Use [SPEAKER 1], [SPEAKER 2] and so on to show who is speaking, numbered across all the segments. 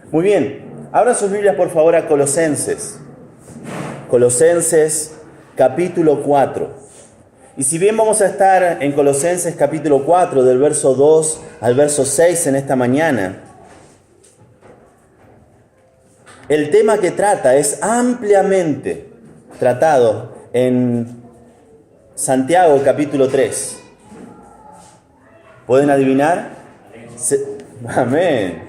[SPEAKER 1] Muy bien, abran sus Biblias por favor a Colosenses. Colosenses capítulo 4. Y si bien vamos a estar en Colosenses capítulo 4, del verso 2 al verso 6 en esta mañana, el tema que trata es ampliamente tratado en Santiago capítulo 3. ¿Pueden adivinar? Amén.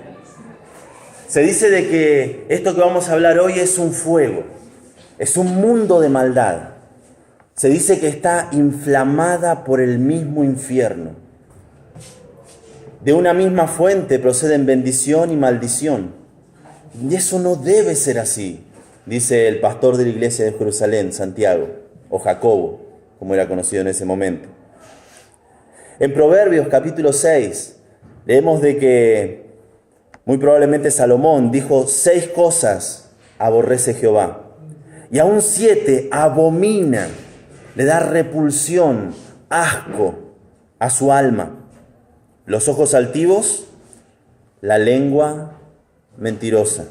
[SPEAKER 1] Se dice de que esto que vamos a hablar hoy es un fuego, es un mundo de maldad. Se dice que está inflamada por el mismo infierno. De una misma fuente proceden bendición y maldición. Y eso no debe ser así, dice el pastor de la iglesia de Jerusalén, Santiago, o Jacobo, como era conocido en ese momento. En Proverbios capítulo 6, leemos de que muy probablemente Salomón dijo: 6 cosas aborrece Jehová, y aún 7 abomina, le da repulsión, asco a su alma: los ojos altivos, la lengua mentirosa,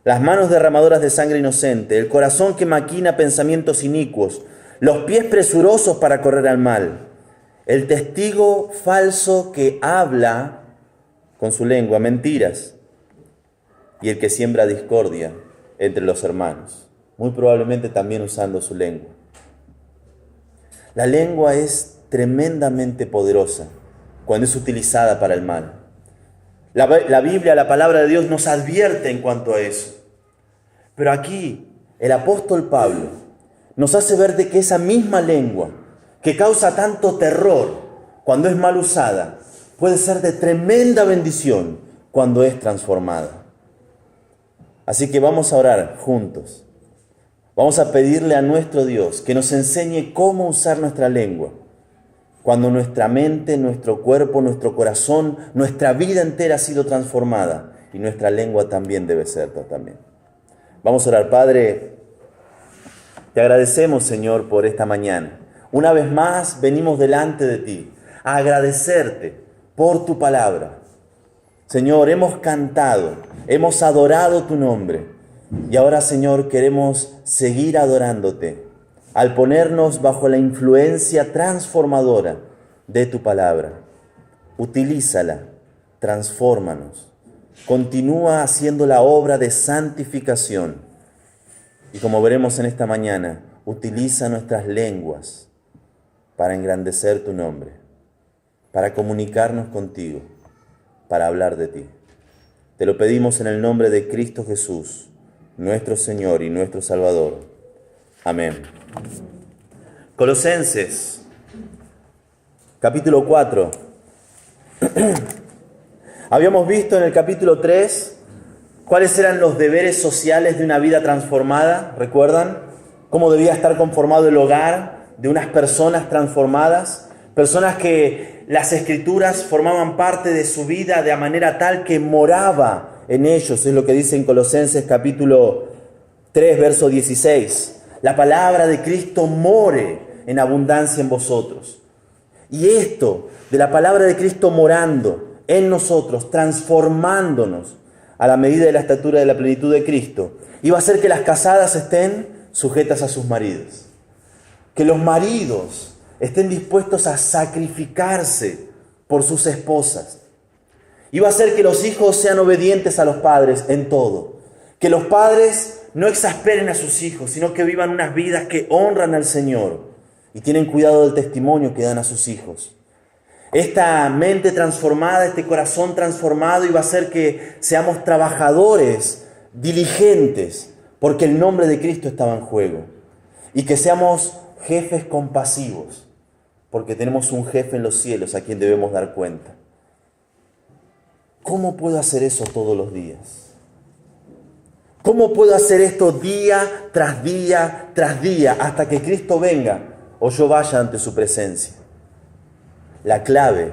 [SPEAKER 1] las manos derramadoras de sangre inocente, el corazón que maquina pensamientos inicuos, los pies presurosos para correr al mal, el testigo falso que habla con su lengua mentiras, y el que siembra discordia entre los hermanos, muy probablemente también usando su lengua. La lengua es tremendamente poderosa cuando es utilizada para el mal. La Biblia, la palabra de Dios, nos advierte en cuanto a eso. Pero aquí el apóstol Pablo nos hace ver de que esa misma lengua que causa tanto terror cuando es mal usada, puede ser de tremenda bendición cuando es transformada. Así que vamos a orar juntos. Vamos a pedirle a nuestro Dios que nos enseñe cómo usar nuestra lengua cuando nuestra mente, nuestro cuerpo, nuestro corazón, nuestra vida entera ha sido transformada, y nuestra lengua también debe serlo también. Vamos a orar. Padre, te agradecemos, Señor, por esta mañana. Una vez más venimos delante de ti a agradecerte por tu palabra. Señor, hemos cantado, hemos adorado tu nombre, y ahora, Señor, queremos seguir adorándote al ponernos bajo la influencia transformadora de tu palabra. Utilízala, transfórmanos, continúa haciendo la obra de santificación, y como veremos en esta mañana, utiliza nuestras lenguas para engrandecer tu nombre, para comunicarnos contigo, para hablar de ti. Te lo pedimos en el nombre de Cristo Jesús, nuestro Señor y nuestro Salvador. Amén. Colosenses, capítulo 4. Habíamos visto en el capítulo 3 cuáles eran los deberes sociales de una vida transformada. ¿Recuerdan? Cómo debía estar conformado el hogar de unas personas transformadas. Personas que las Escrituras formaban parte de su vida de manera tal que moraba en ellos. Es lo que dice en Colosenses capítulo 3, verso 16. La palabra de Cristo more en abundancia en vosotros. Y esto de la palabra de Cristo morando en nosotros, transformándonos a la medida de la estatura de la plenitud de Cristo, iba a hacer que las casadas estén sujetas a sus maridos. Que los maridos estén dispuestos a sacrificarse por sus esposas. Iba a hacer que los hijos sean obedientes a los padres en todo. Que los padres no exasperen a sus hijos, sino que vivan unas vidas que honran al Señor y tienen cuidado del testimonio que dan a sus hijos. Esta mente transformada, este corazón transformado iba a hacer que seamos trabajadores diligentes, porque el nombre de Cristo estaba en juego. Y que seamos jefes compasivos, porque tenemos un jefe en los cielos a quien debemos dar cuenta. ¿Cómo puedo hacer eso todos los días? ¿Cómo puedo hacer esto día tras día tras día hasta que Cristo venga o yo vaya ante su presencia? La clave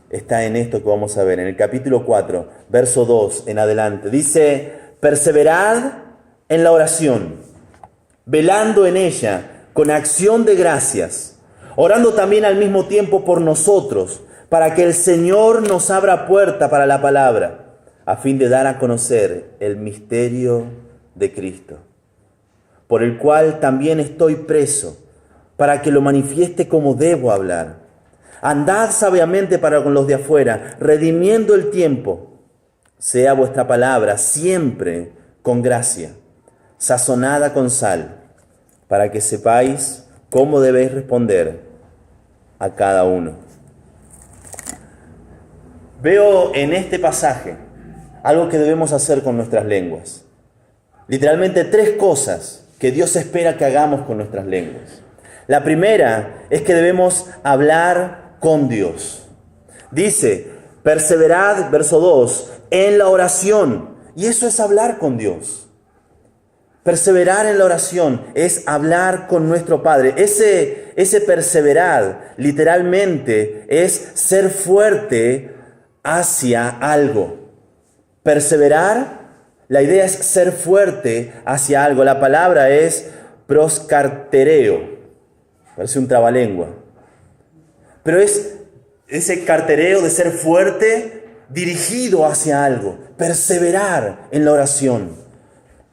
[SPEAKER 1] está en esto que vamos a ver en el capítulo 4, verso 2 en adelante. Dice: perseverad en la oración, velando en ella con acción de gracias, orando también al mismo tiempo por nosotros, para que el Señor nos abra puerta para la palabra, a fin de dar a conocer el misterio de Cristo, por el cual también estoy preso, para que lo manifieste como debo hablar. Andad sabiamente para con los de afuera, redimiendo el tiempo. Sea vuestra palabra siempre con gracia, sazonada con sal, para que sepáis cómo debéis responder a cada uno. Veo en este pasaje algo que debemos hacer con nuestras lenguas. Literalmente 3 cosas que Dios espera que hagamos con nuestras lenguas. La primera es que debemos hablar con Dios. Dice, perseverad, verso 2, en la oración. Y eso es hablar con Dios. Perseverar en la oración es hablar con nuestro Padre. Ese perseverar literalmente es ser fuerte hacia algo. Perseverar, la idea es ser fuerte hacia algo. La palabra es proscartereo. Parece un trabalengua. Pero es ese cartereo de ser fuerte dirigido hacia algo. Perseverar en la oración.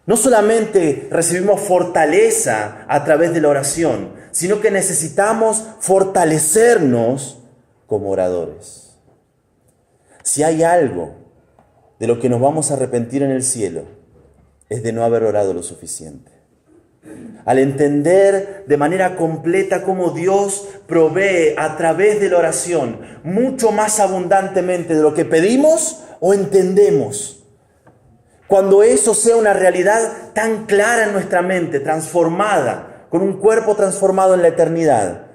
[SPEAKER 1] No solamente recibimos fortaleza a través de la oración, sino que necesitamos fortalecernos como oradores. Si hay algo de lo que nos vamos a arrepentir en el cielo, es de no haber orado lo suficiente. Al entender de manera completa cómo Dios provee a través de la oración mucho más abundantemente de lo que pedimos o entendemos. Cuando eso sea una realidad tan clara en nuestra mente, transformada, con un cuerpo transformado en la eternidad,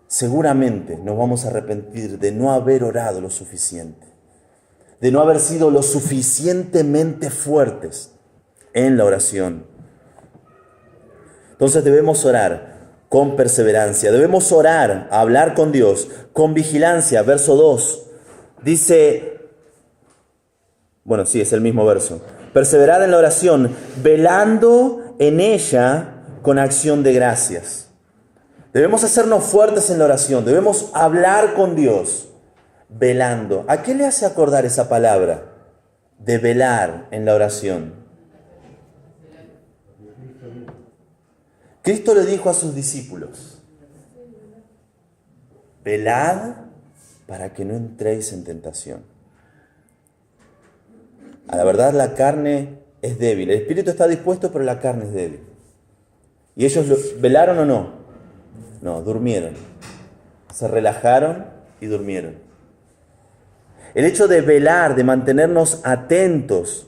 [SPEAKER 1] seguramente nos vamos a arrepentir de no haber orado lo suficiente, de no haber sido lo suficientemente fuertes en la oración. Entonces debemos orar con perseverancia, debemos orar, hablar con Dios, con vigilancia. Verso 2 dice, bueno, sí, es el mismo verso. Perseverar en la oración, velando en ella con acción de gracias. Debemos hacernos fuertes en la oración, debemos hablar con Dios, velando. ¿A qué le hace acordar esa palabra de velar en la oración? Cristo le dijo a sus discípulos, velad para que no entréis en tentación. A la verdad la carne es débil, el espíritu está dispuesto, pero la carne es débil. ¿Y ellos velaron o no? No, durmieron. Se relajaron y durmieron. El hecho de velar, de mantenernos atentos,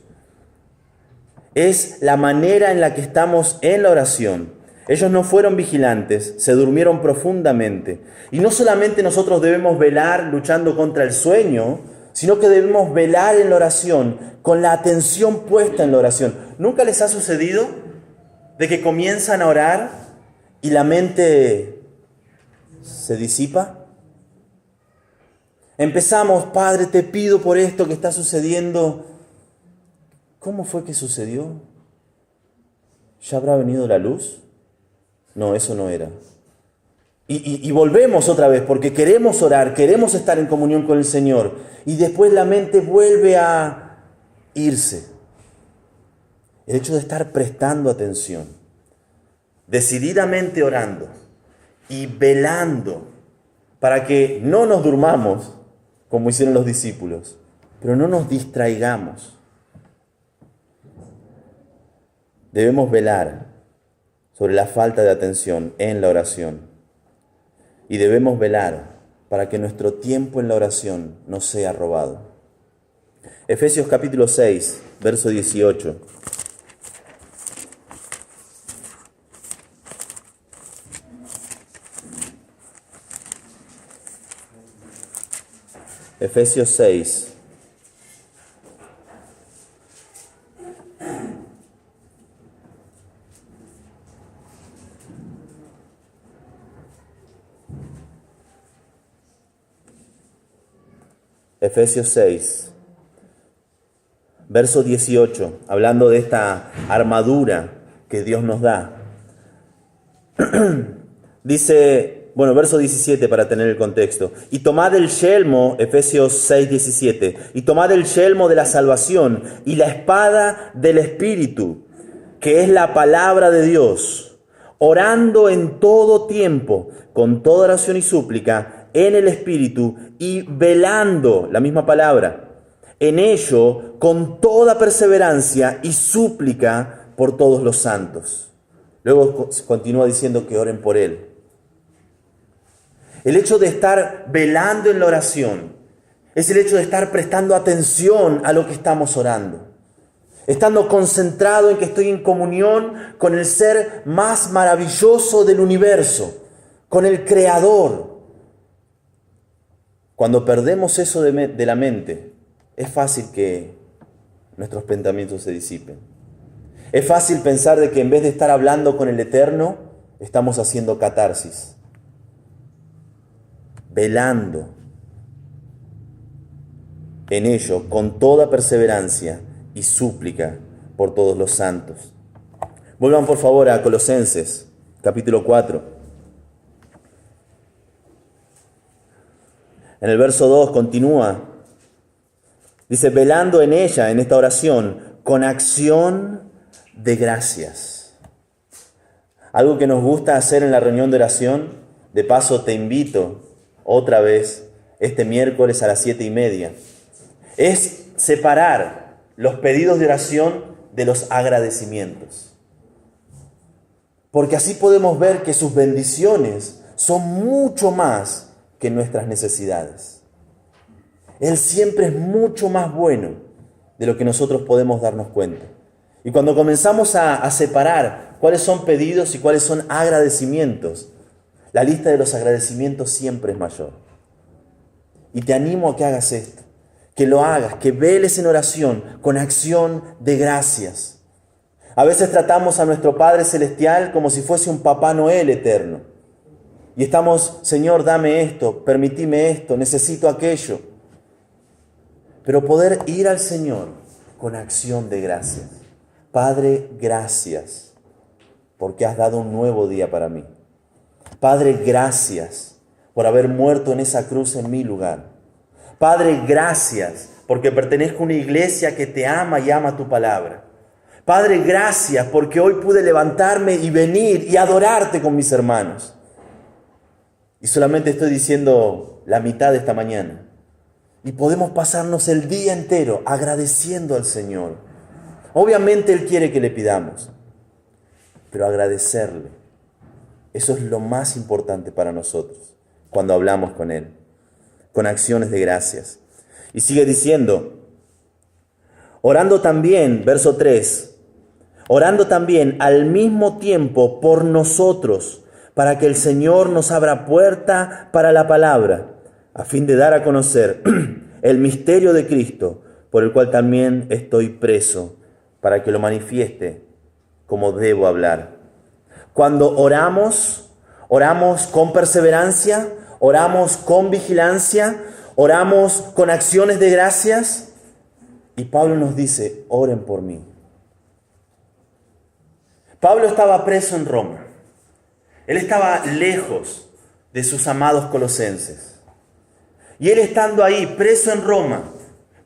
[SPEAKER 1] es la manera en la que estamos en la oración. Ellos no fueron vigilantes, se durmieron profundamente. Y no solamente nosotros debemos velar luchando contra el sueño, sino que debemos velar en la oración, con la atención puesta en la oración. ¿Nunca les ha sucedido de que comienzan a orar y la mente se disipa? Empezamos, Padre, te pido por esto que está sucediendo. ¿Cómo fue que sucedió? ¿Ya habrá venido la luz? No, eso no era. Y volvemos otra vez porque queremos orar, queremos estar en comunión con el Señor. Y después la mente vuelve a irse. El hecho de estar prestando atención, decididamente orando y velando para que no nos durmamos, como hicieron los discípulos, pero no nos distraigamos. Debemos velar sobre la falta de atención en la oración. Y debemos velar para que nuestro tiempo en la oración no sea robado. Efesios capítulo 6, verso 18. Efesios 6. Efesios 6, verso 18, hablando de esta armadura que Dios nos da. Dice, bueno, verso 17 para tener el contexto. Y tomad el yelmo, Efesios 6, 17, y tomad el yelmo de la salvación y la espada del Espíritu, que es la palabra de Dios, orando en todo tiempo, con toda oración y súplica, en el Espíritu, y velando, la misma palabra, en ello, con toda perseverancia y súplica por todos los santos. Luego continúa diciendo que oren por él. El hecho de estar velando en la oración es el hecho de estar prestando atención a lo que estamos orando. Estando concentrado en que estoy en comunión con el ser más maravilloso del universo, con el Creador. Cuando perdemos eso de la mente, es fácil que nuestros pensamientos se disipen. Es fácil pensar de que en vez de estar hablando con el Eterno, estamos haciendo catarsis. Velando en ello con toda perseverancia y súplica por todos los santos. Vuelvan por favor a Colosenses, capítulo 4. En el verso 2 continúa. Dice, velando en ella, en esta oración, con acción de gracias. Algo que nos gusta hacer en la reunión de oración, de paso te invito otra vez este miércoles a las 7:30, es separar los pedidos de oración de los agradecimientos. Porque así podemos ver que sus bendiciones son mucho más que nuestras necesidades. Él siempre es mucho más bueno de lo que nosotros podemos darnos cuenta. Y cuando comenzamos a separar cuáles son pedidos y cuáles son agradecimientos, la lista de los agradecimientos siempre es mayor. Y te animo a que hagas esto, que lo hagas, que veles en oración con acción de gracias. A veces tratamos a nuestro Padre Celestial como si fuese un Papá Noel eterno. Y estamos, Señor, dame esto, permitime esto, necesito aquello. Pero poder ir al Señor con acción de gracias. Padre, gracias, porque has dado un nuevo día para mí. Padre, gracias por haber muerto en esa cruz en mi lugar. Padre, gracias porque pertenezco a una iglesia que te ama y ama tu palabra. Padre, gracias porque hoy pude levantarme y venir y adorarte con mis hermanos. Y solamente estoy diciendo la mitad de esta mañana. Y podemos pasarnos el día entero agradeciendo al Señor. Obviamente Él quiere que le pidamos, pero agradecerle. Eso es lo más importante para nosotros cuando hablamos con Él, con acciones de gracias. Y sigue diciendo, orando también, verso 3, orando también al mismo tiempo por nosotros, para que el Señor nos abra puerta para la palabra, a fin de dar a conocer el misterio de Cristo, por el cual también estoy preso, para que lo manifieste como debo hablar. Cuando oramos con perseverancia, oramos con vigilancia, oramos con acciones de gracias, y Pablo nos dice, oren por mí. Pablo estaba preso en Roma. Él estaba lejos de sus amados colosenses. Y él estando ahí, preso en Roma,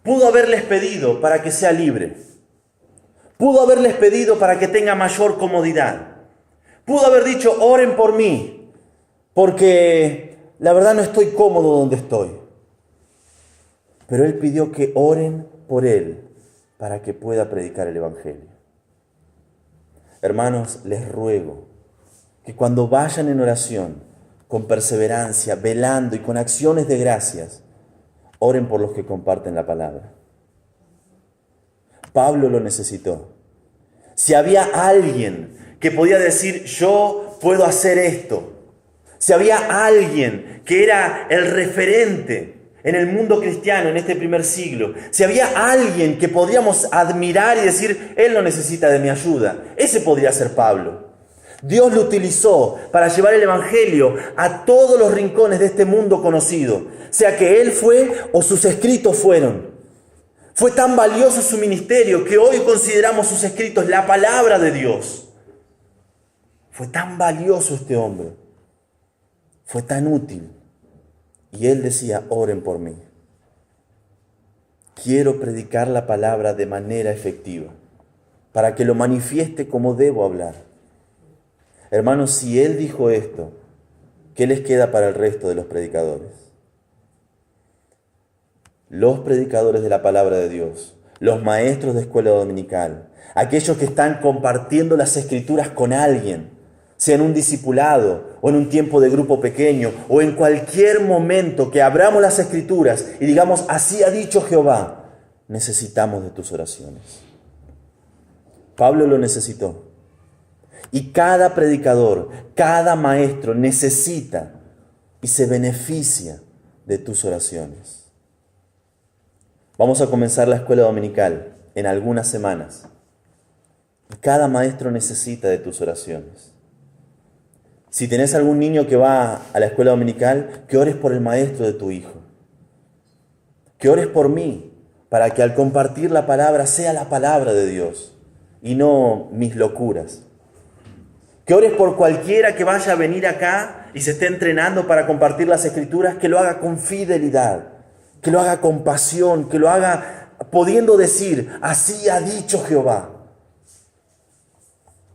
[SPEAKER 1] pudo haberles pedido para que sea libre. Pudo haberles pedido para que tenga mayor comodidad. Pudo haber dicho, oren por mí, porque la verdad no estoy cómodo donde estoy. Pero él pidió que oren por él para que pueda predicar el Evangelio. Hermanos, les ruego que cuando vayan en oración, con perseverancia, velando y con acciones de gracias, oren por los que comparten la palabra. Pablo lo necesitó. Si había alguien que podía decir, yo puedo hacer esto, si había alguien que era el referente en el mundo cristiano en este primer siglo, si había alguien que podríamos admirar y decir, él no necesita de mi ayuda, ese podría ser Pablo. Dios lo utilizó para llevar el Evangelio a todos los rincones de este mundo conocido, sea que él fue o sus escritos fueron. Fue tan valioso su ministerio que hoy consideramos sus escritos la palabra de Dios. Fue tan valioso este hombre. fue tan útil. Y él decía, oren por mí. Quiero predicar la palabra de manera efectiva, para que lo manifieste como debo hablar. Hermanos, si él dijo esto, ¿qué les queda para el resto de los predicadores? Los predicadores de la palabra de Dios, los maestros de escuela dominical, aquellos que están compartiendo las escrituras con alguien, sea en un discipulado o en un tiempo de grupo pequeño o en cualquier momento que abramos las escrituras y digamos, así ha dicho Jehová, necesitamos de tus oraciones. Pablo lo necesitó. Y cada predicador, cada maestro necesita y se beneficia de tus oraciones. Vamos a comenzar la escuela dominical en algunas semanas. Y cada maestro necesita de tus oraciones. Si tenés algún niño que va a la escuela dominical, que ores por el maestro de tu hijo. Que ores por mí, para que al compartir la palabra sea la palabra de Dios y no mis locuras. Que ores por cualquiera que vaya a venir acá y se esté entrenando para compartir las escrituras, que lo haga con fidelidad, que lo haga con pasión, que lo haga pudiendo decir, así ha dicho Jehová.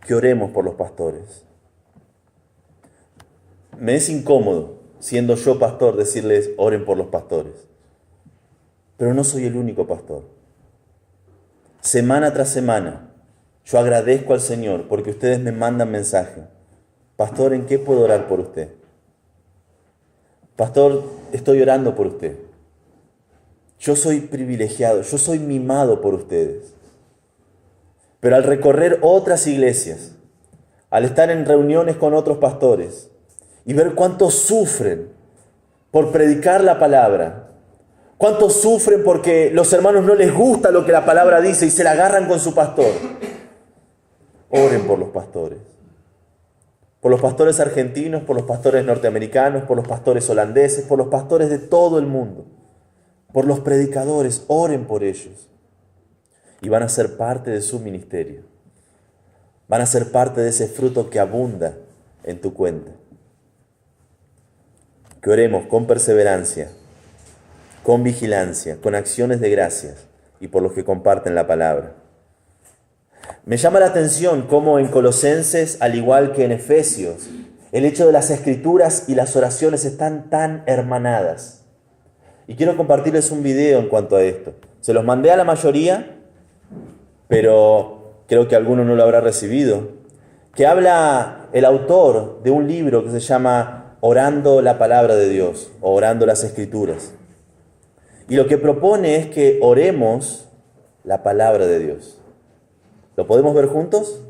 [SPEAKER 1] Que oremos por los pastores. Me es incómodo, siendo yo pastor, decirles oren por los pastores. Pero no soy el único pastor. Semana tras semana, yo agradezco al Señor porque ustedes me mandan mensaje. Pastor, ¿en qué puedo orar por usted? Pastor, estoy orando por usted. Yo soy privilegiado, yo soy mimado por ustedes. Pero al recorrer otras iglesias, al estar en reuniones con otros pastores y ver cuántos sufren por predicar la palabra, cuántos sufren porque los hermanos no les gusta lo que la palabra dice y se la agarran con su pastor. Oren por los pastores. Por los pastores argentinos, por los pastores norteamericanos, por los pastores holandeses, por los pastores de todo el mundo. Por los predicadores, oren por ellos. Y van a ser parte de su ministerio. Van a ser parte de ese fruto que abunda en tu cuenta. Que oremos con perseverancia, con vigilancia, con acciones de gracias y por los que comparten la palabra. Me llama la atención cómo en Colosenses, al igual que en Efesios, el hecho de las escrituras y las oraciones están tan hermanadas. Y quiero compartirles un video en cuanto a esto. Se los mandé a la mayoría, pero creo que alguno no lo habrá recibido. Que habla el autor de un libro que se llama Orando la Palabra de Dios, o Orando las Escrituras. Y lo que propone es que oremos la Palabra de Dios. ¿Lo podemos ver juntos?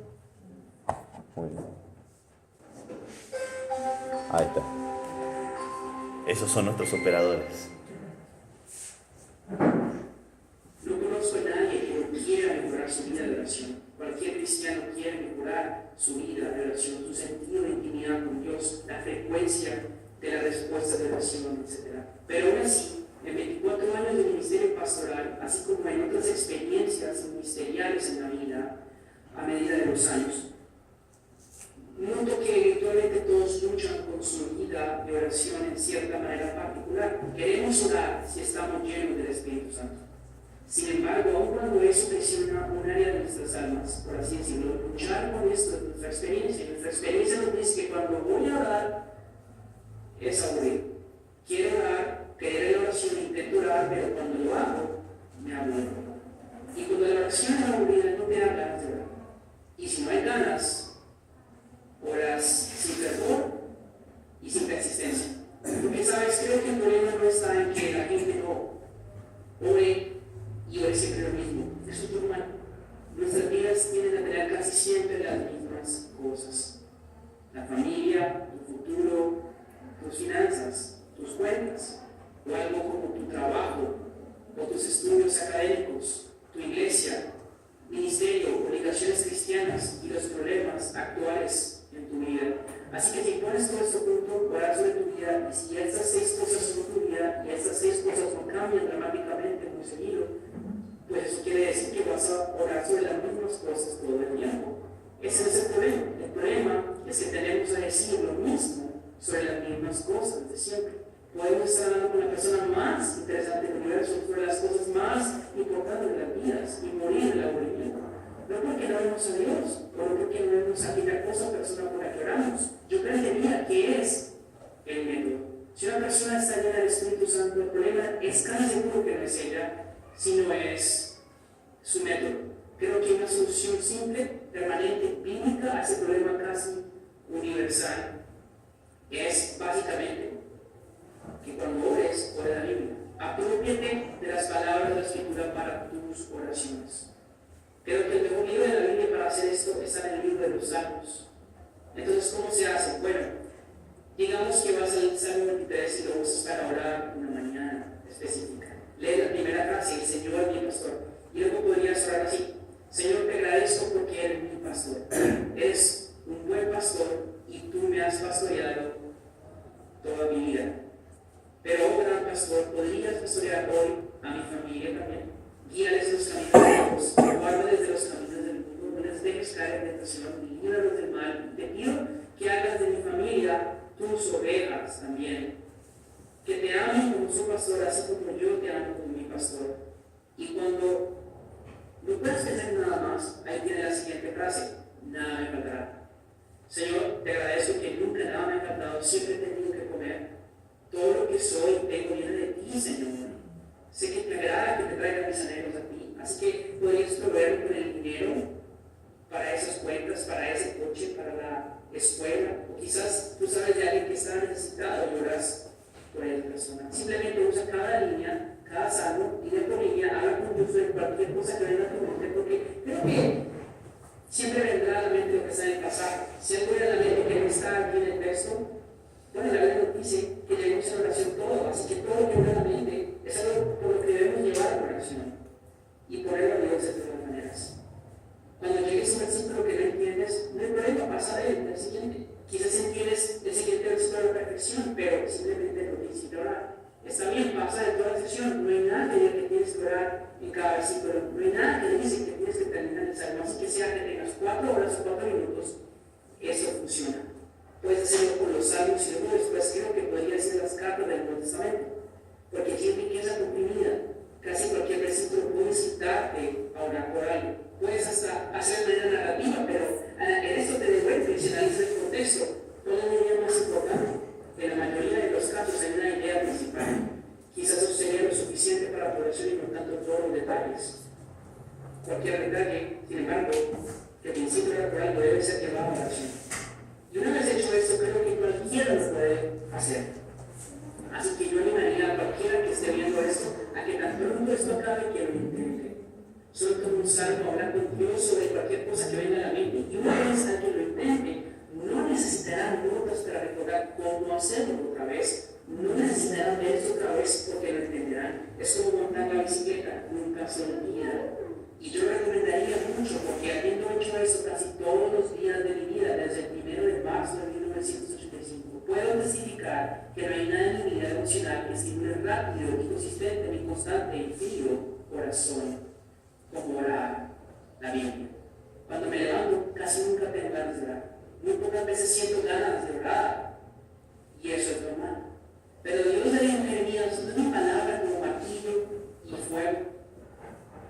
[SPEAKER 1] Muy bien. Ahí está. Esos son nuestros operadores.
[SPEAKER 2] No conozco a nadie que no quiera mejorar su vida de oración. Cualquier cristiano quiere mejorar su vida de oración, su sentido de intimidad con Dios, la frecuencia de la respuesta de oración, etc. Pero aún así, en 24 años de ministerio pastoral, así como en otras experiencias ministeriales en la vida, a medida de los años, noto que eventualmente todos luchan con su vida de oración en cierta manera particular. Queremos orar si estamos llenos del Espíritu Santo. Sin embargo, aun cuando eso presiona un área de nuestras almas, por así decirlo, luchar con esto es nuestra experiencia. Nuestra experiencia nos dice que cuando voy a orar, es aburrido. Quiero orar, querer la oración, intento orar, pero cuando lo hago, me aburro. Y cuando la oración es aburrida, no te dan ganas de orar. Y si no hay ganas, oras sin fervor y sin persistencia. Porque, ¿sabes? Creo que el problema no está en que la gente no ore y ore siempre lo mismo. Eso es normal. Nuestras vidas tienen a tener casi siempre las mismas cosas. La familia, tu futuro, tus finanzas, tus cuentas, o algo como tu trabajo, o tus estudios académicos, tu iglesia, ministerio, obligaciones cristianas y los problemas actuales en tu vida. Así que si pones todo esto junto, orar sobre tu vida, y si estas 6 cosas son tu vida, y estas 6 cosas no cambian dramáticamente muy seguido, pues eso quiere decir que vas a orar sobre las mismas cosas todo el tiempo. Ese es el problema. El problema es que tenemos a decir lo mismo sobre las mismas cosas. no porque no vemos a Dios, o no porque no vemos a aquella cosa o persona por la que oramos. Yo creería que es el método. Si una persona está llena del Espíritu Santo, el problema es casi seguro que no es ella, sino es su método. Creo que hay una solución simple, permanente, bíblica a ese problema casi universal. Es básicamente que cuando ores, ore la Biblia. Apropiate de las palabras de la Escritura para tus oraciones. Creo que el mejor libro de la Biblia para hacer esto está en el libro de los Salmos. Entonces, ¿cómo se hace? Bueno, digamos que vas al Salmo 23 y lo usas para orar una mañana específica. Lee la primera frase, el Señor es mi pastor. Y luego podrías orar así: Señor, te agradezco porque eres mi pastor. Eres un buen pastor y tú me has pastoreado toda mi vida. Pero, oh gran pastor, ¿podrías pastorear hoy a mi familia también? Guíales los caminos de Dios, guárdales de los caminos del mundo, no les dejes caer en tentación y líbralos del mal. Te pido que hagas de mi familia tus ovejas también, que te amen como su pastor, así como yo te amo como mi pastor. Y cuando no puedes tener nada más, ahí tiene la siguiente frase: nada me faltará. Señor, te agradezco que nunca nada me ha faltado, siempre he tenido que comer. Todo lo que soy tengo viene de ti, Señor. Sé que te agrada que te traiga mis anhelos a ti, así que podrías proveerme con el dinero para esas cuentas, para ese coche, para la escuela, o quizás tú sabes de alguien que está necesitado y oras por esa persona. Simplemente usa cada línea, cada salmo, línea por línea, habla con Dios de cualquier cosa que venga a tu mente, porque creo que siempre vendrá a la mente lo que está en el pasaje. Si algo viene a la mente que no está aquí en el texto, bueno, la Biblia nos dice que lleguemos a oración todo, así que todo lo que viene a la mente es algo por lo que debemos llevar a la oración y ponerlo a Dios de todas maneras. Cuando llegues a un versículo que no entiendes, no hay problema, pasa del siguiente. Quizás entiendes el siguiente versículo a la perfección, pero simplemente no tienes que orar. Está bien, pasa de toda la sección, no hay nada que diga que tienes que orar en cada versículo, no hay nada que dice que tienes que terminar el salmo, así que sea que tengas 4 horas o 4 minutos, eso funciona. Puedes hacerlo con los salmos y luego después creo que podría ser las cartas del Nuevo Testamento, porque aquí es riqueza comprimida. Casi cualquier versículo puedes citarte a orar por algo. Puedes hasta hacer de manera narrativa, pero en esto te devuelve, si analizas el contexto, ¿cuál es la idea más importante? En la mayoría de los casos hay una idea principal. Quizás eso sería lo suficiente para la oración y no tanto todos los detalles. Cualquier detalle, sin embargo, que al principio era por algo, debe ser llevado a la oración. Y una vez hecho esto, creo que cualquiera lo puede hacer. Así que yo animaría a cualquiera que esté viendo esto a que tan pronto esto acabe que lo intente. Solo como un salmo, hablar con Dios sobre cualquier cosa que venga a la mente. Y una vez a que lo intente, no necesitarán notas para recordar cómo hacerlo otra vez. No necesitarán ver esto otra vez porque lo entenderán. Es como montar la bicicleta, nunca se olvida. Y yo recomendaría mucho, porque habiendo hecho eso casi todos los días de mi vida, desde el 1 de marzo de 1985, puedo testificar que no hay nada en mi vida emocional que estimule rápido y consistente mi constante y frío corazón como orar la Biblia. Cuando me levanto, casi nunca tengo ganas de orar. Muy pocas veces siento ganas de orar, y eso es normal. Pero Dios le dijo a Jeremías una palabra como martillo y fuego.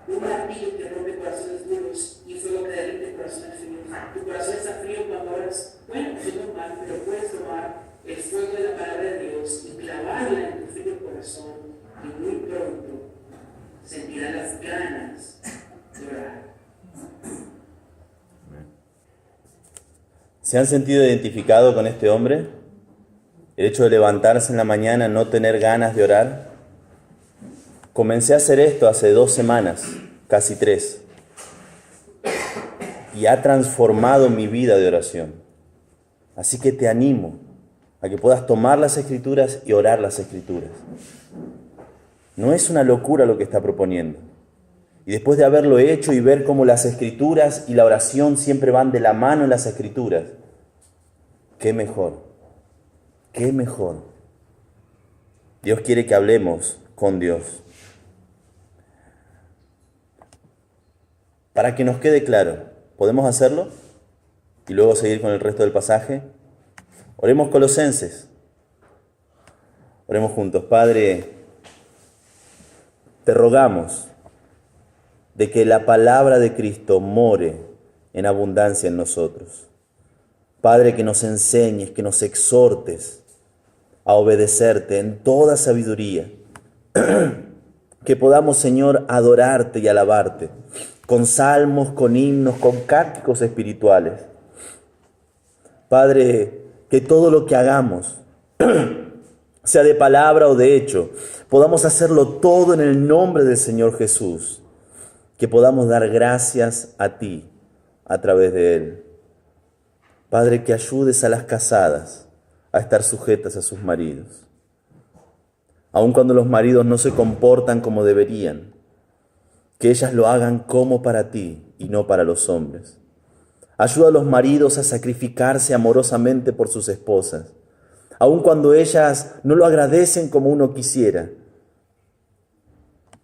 [SPEAKER 2] Un martillo que rompe corazones duros y fuego que derrite corazones fríos. Tu corazón está frío cuando oras. Bueno, eso es normal, pero puedes tomar el fuego de la palabra de Dios y clavarla en tu frío corazón, y muy pronto sentirás las ganas de orar.
[SPEAKER 1] ¿Se han sentido identificados con este hombre? El hecho de levantarse en la mañana, no tener ganas de orar. Comencé a hacer esto hace 2 semanas, casi 3. Y ha transformado mi vida de oración. Así que te animo a que puedas tomar las Escrituras y orar las Escrituras. No es una locura lo que está proponiendo. Y después de haberlo hecho y ver cómo las Escrituras y la oración siempre van de la mano en las Escrituras, qué mejor, qué mejor. Dios quiere que hablemos con Dios. Para que nos quede claro, ¿podemos hacerlo? Y luego seguir con el resto del pasaje. Oremos Colosenses. Oremos juntos. Padre, te rogamos de que la palabra de Cristo more en abundancia en nosotros. Padre, que nos enseñes, que nos exhortes a obedecerte en toda sabiduría, que podamos, Señor, adorarte y alabarte con salmos, con himnos, con cánticos espirituales. Padre, que todo lo que hagamos, sea de palabra o de hecho, podamos hacerlo todo en el nombre del Señor Jesús, que podamos dar gracias a ti a través de Él. Padre, que ayudes a las casadas a estar sujetas a sus maridos, aun cuando los maridos no se comportan como deberían, que ellas lo hagan como para ti y no para los hombres. Ayuda a los maridos a sacrificarse amorosamente por sus esposas, aun cuando ellas no lo agradecen como uno quisiera,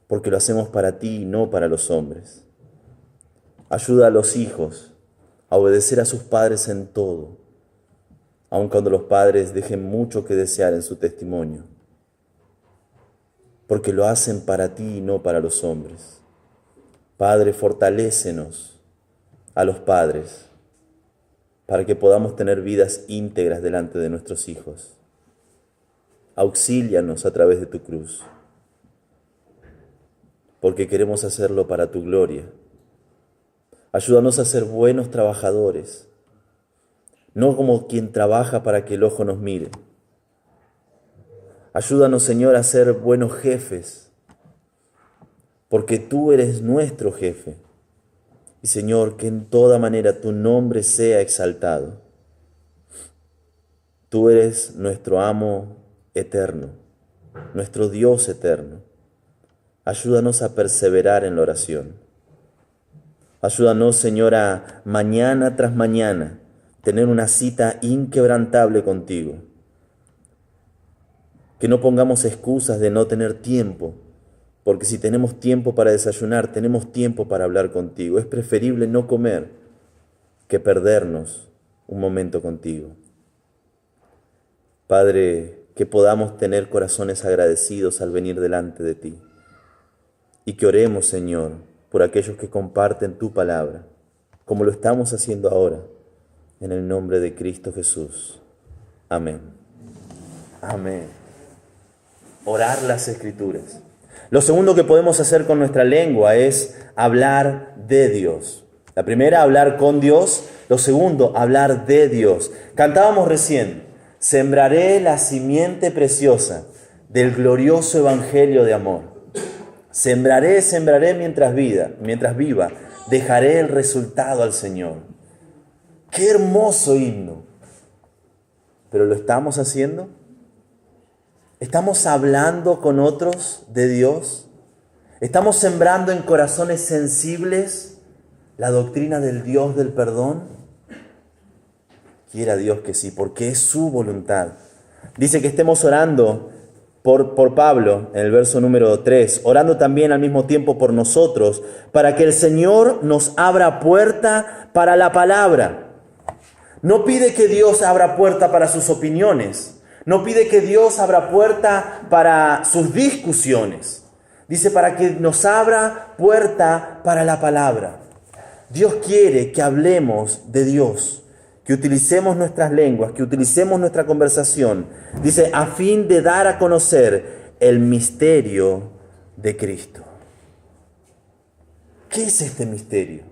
[SPEAKER 1] porque lo hacemos para ti y no para los hombres. Ayuda a los hijos a obedecer a sus padres en todo, aun cuando los padres dejen mucho que desear en su testimonio, porque lo hacen para ti y no para los hombres. Padre, fortalécenos a los padres para que podamos tener vidas íntegras delante de nuestros hijos. Auxílianos a través de tu cruz, porque queremos hacerlo para tu gloria. Ayúdanos a ser buenos trabajadores, no como quien trabaja para que el ojo nos mire. Ayúdanos, Señor, a ser buenos jefes, porque tú eres nuestro jefe. Y, Señor, que en toda manera tu nombre sea exaltado. Tú eres nuestro amo eterno, nuestro Dios eterno. Ayúdanos a perseverar en la oración. Ayúdanos, Señor, a mañana tras mañana tener una cita inquebrantable contigo. Que no pongamos excusas de no tener tiempo, porque si tenemos tiempo para desayunar, tenemos tiempo para hablar contigo. Es preferible no comer que perdernos un momento contigo. Padre, que podamos tener corazones agradecidos al venir delante de ti. Y que oremos, Señor, por aquellos que comparten tu palabra, como lo estamos haciendo ahora, en el nombre de Cristo Jesús. Amén. Amén. Orar las Escrituras. Lo segundo que podemos hacer con nuestra lengua es hablar de Dios. La primera, hablar con Dios. Lo segundo, hablar de Dios. Cantábamos recién, sembraré la simiente preciosa del glorioso evangelio de amor. Sembraré mientras viva, dejaré el resultado al Señor. ¡Qué hermoso himno! ¿Pero lo estamos haciendo? ¿Estamos hablando con otros de Dios? ¿Estamos sembrando en corazones sensibles la doctrina del Dios del perdón? Quiera Dios que sí, porque es su voluntad. Dice que estemos orando por Pablo, en el verso número 3, orando también al mismo tiempo por nosotros, para que el Señor nos abra puerta para la palabra. No pide que Dios abra puerta para sus opiniones. No pide que Dios abra puerta para sus discusiones. Dice para que nos abra puerta para la palabra. Dios quiere que hablemos de Dios, que utilicemos nuestras lenguas, que utilicemos nuestra conversación. Dice, a fin de dar a conocer el misterio de Cristo. ¿Qué es este misterio?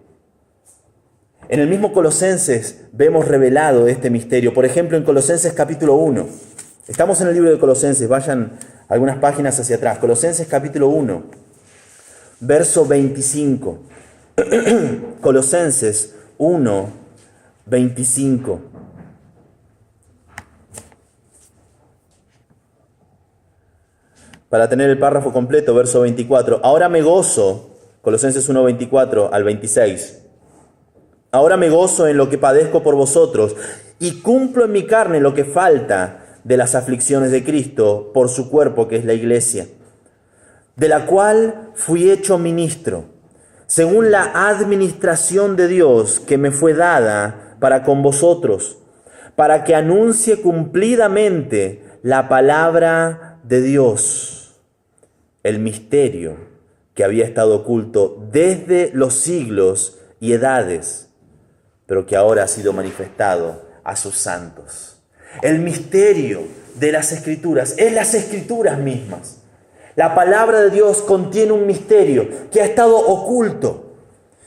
[SPEAKER 1] En el mismo Colosenses vemos revelado este misterio. Por ejemplo, en Colosenses capítulo 1. Estamos en el libro de Colosenses, vayan algunas páginas hacia atrás. Colosenses capítulo 1, verso 25. Colosenses 1, 25. Para tener el párrafo completo, verso 24. Ahora me gozo, Colosenses 1, 24 al 26. Ahora me gozo en lo que padezco por vosotros y cumplo en mi carne lo que falta de las aflicciones de Cristo por su cuerpo, que es la iglesia, de la cual fui hecho ministro, según la administración de Dios que me fue dada para con vosotros, para que anuncie cumplidamente la palabra de Dios, el misterio que había estado oculto desde los siglos y edades, pero que ahora ha sido manifestado a sus santos. El misterio de las Escrituras es las Escrituras mismas. La palabra de Dios contiene un misterio que ha estado oculto.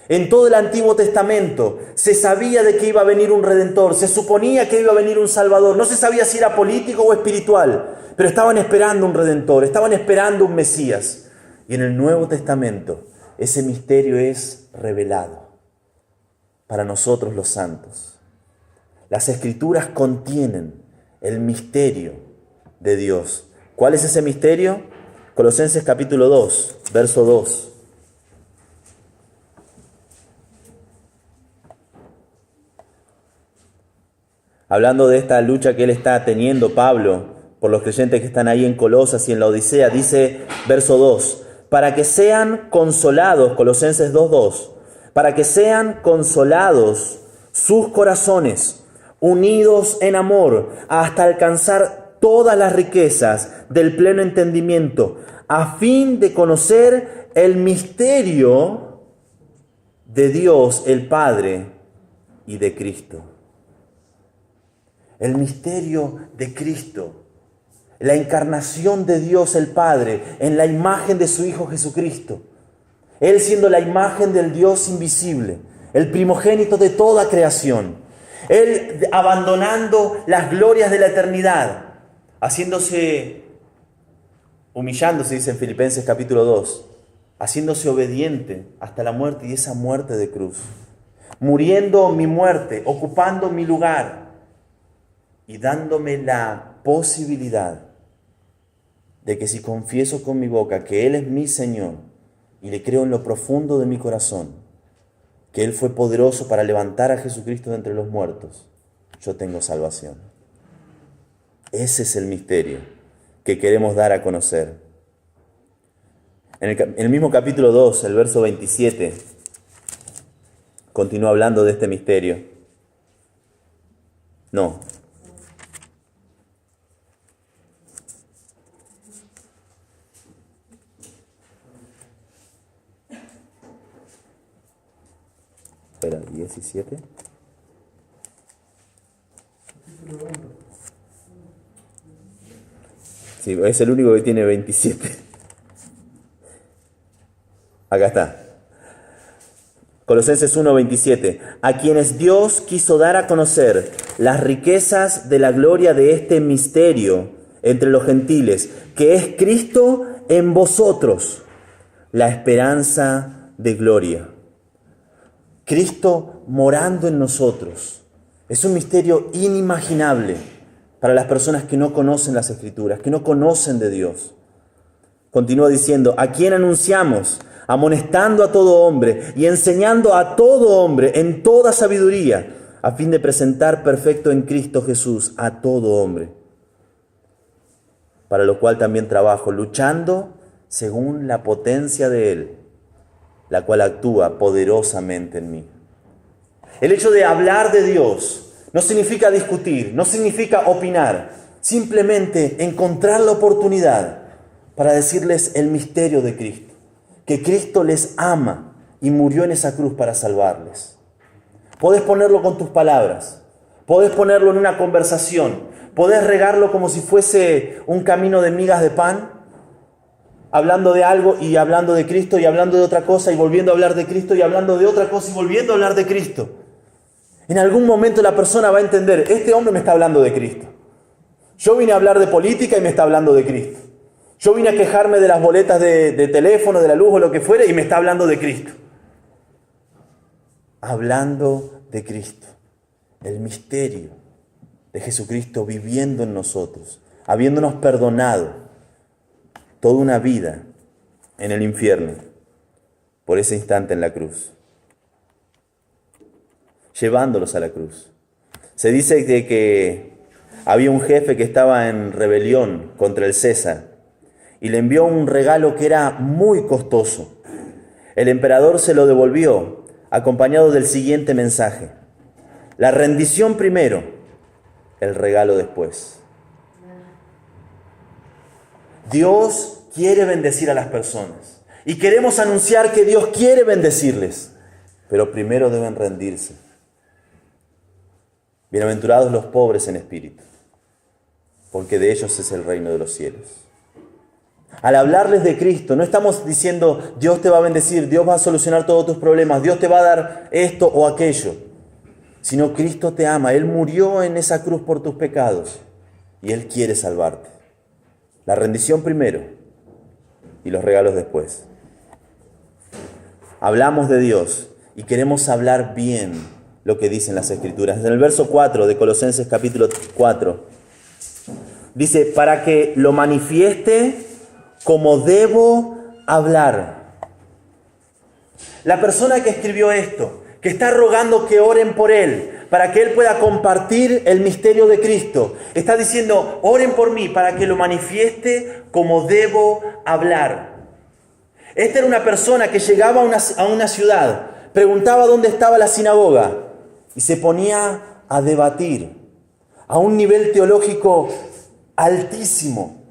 [SPEAKER 1] En todo el Antiguo Testamento se sabía de que iba a venir un Redentor, se suponía que iba a venir un Salvador. No se sabía si era político o espiritual, pero estaban esperando un Redentor, estaban esperando un Mesías. Y en el Nuevo Testamento ese misterio es revelado para nosotros los santos. Las Escrituras contienen el misterio de Dios. ¿Cuál es ese misterio? Colosenses capítulo 2, verso 2. Hablando de esta lucha que él está teniendo, Pablo, por los creyentes que están ahí en Colosas y en la Odisea, dice, verso 2, para que sean consolados, Colosenses 2:2, para que sean consolados sus corazones, unidos en amor, hasta alcanzar todas las riquezas del pleno entendimiento, a fin de conocer el misterio de Dios el Padre y de Cristo. El misterio de Cristo, la encarnación de Dios el Padre en la imagen de su Hijo Jesucristo. Él siendo la imagen del Dios invisible, el primogénito de toda creación. Él abandonando las glorias de la eternidad, humillándose, dice en Filipenses capítulo 2, haciéndose obediente hasta la muerte, y esa muerte de cruz. Muriendo mi muerte, ocupando mi lugar y dándome la posibilidad de que si confieso con mi boca que Él es mi Señor y le creo en lo profundo de mi corazón, que Él fue poderoso para levantar a Jesucristo de entre los muertos, yo tengo salvación. Ese es el misterio que queremos dar a conocer. En el mismo capítulo 2, el verso 27, continúa hablando de este misterio. No. Espera, 17. Sí, es el único que tiene 27. Acá está. Colosenses 1:27. A quienes Dios quiso dar a conocer las riquezas de la gloria de este misterio entre los gentiles, que es Cristo en vosotros, la esperanza de gloria. Cristo morando en nosotros. Es un misterio inimaginable para las personas que no conocen las Escrituras, que no conocen de Dios. Continúa diciendo, a quien anunciamos, amonestando a todo hombre y enseñando a todo hombre en toda sabiduría, a fin de presentar perfecto en Cristo Jesús a todo hombre. Para lo cual también trabajo, luchando según la potencia de Él, la cual actúa poderosamente en mí. El hecho de hablar de Dios no significa discutir, no significa opinar, simplemente encontrar la oportunidad para decirles el misterio de Cristo, que Cristo les ama y murió en esa cruz para salvarles. Podés ponerlo con tus palabras, podés ponerlo en una conversación, podés regarlo como si fuese un camino de migas de pan, hablando de algo y hablando de Cristo y hablando de otra cosa y volviendo a hablar de Cristo y hablando de otra cosa y volviendo a hablar de Cristo. En algún momento la persona va a entender, este hombre me está hablando de Cristo. Yo vine a hablar de política y me está hablando de Cristo. Yo vine a quejarme de las boletas de teléfono, de la luz o lo que fuera y me está hablando de Cristo. Hablando de Cristo. El misterio de Jesucristo viviendo en nosotros, habiéndonos perdonado toda una vida en el infierno por ese instante en la cruz, llevándolos a la cruz. Se dice que había un jefe que estaba en rebelión contra el César y le envió un regalo que era muy costoso. El emperador se lo devolvió acompañado del siguiente mensaje: la rendición primero, el regalo después. Dios quiere bendecir a las personas Y queremos anunciar que Dios quiere bendecirles, pero primero deben rendirse. Bienaventurados los pobres en espíritu, porque de ellos es el reino de los cielos. Al hablarles de Cristo, no estamos diciendo Dios te va a bendecir, Dios va a solucionar todos tus problemas, Dios te va a dar esto o aquello, sino Cristo te ama, Él murió en esa cruz por tus pecados y Él quiere salvarte. La rendición primero y los regalos después. Hablamos de Dios y queremos hablar bien lo que dicen las Escrituras. En el verso 4 de Colosenses capítulo 4, dice, para que lo manifieste como debo hablar. La persona que escribió esto, que está rogando que oren por él, para que él pueda compartir el misterio de Cristo, está diciendo, oren por mí para que lo manifieste como debo hablar. Esta era una persona que llegaba a una ciudad, preguntaba dónde estaba la sinagoga y se ponía a debatir a un nivel teológico altísimo,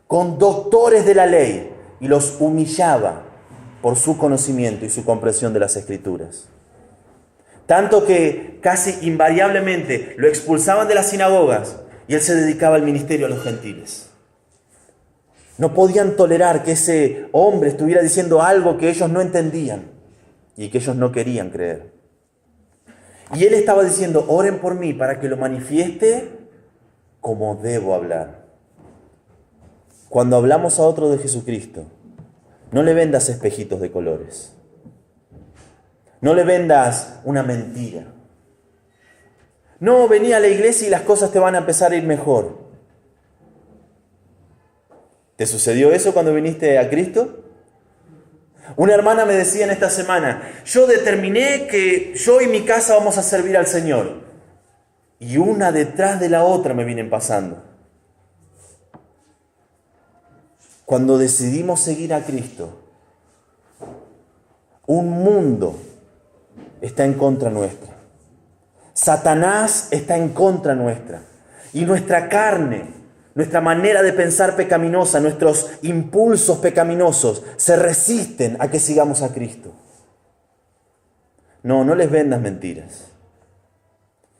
[SPEAKER 1] con doctores de la ley, y los humillaba por su conocimiento y su comprensión de las Escrituras. Tanto que casi invariablemente lo expulsaban de las sinagogas y él se dedicaba al ministerio a los gentiles. No podían tolerar que ese hombre estuviera diciendo algo que ellos no entendían y que ellos no querían creer. Y él estaba diciendo, oren por mí para que lo manifieste como debo hablar. Cuando hablamos a otro de Jesucristo, no le vendas espejitos de colores. No le vendas una mentira. No, vení a la iglesia y las cosas te van a empezar a ir mejor. ¿Te sucedió eso cuando viniste a Cristo? Una hermana me decía en esta semana, yo determiné que yo y mi casa vamos a servir al Señor. Y una detrás de la otra me vienen pasando. Cuando decidimos seguir a Cristo, un mundo está en contra nuestra. Satanás está en contra nuestra. Y nuestra carne, nuestra manera de pensar pecaminosa, nuestros impulsos pecaminosos se resisten a que sigamos a Cristo. No les vendas mentiras.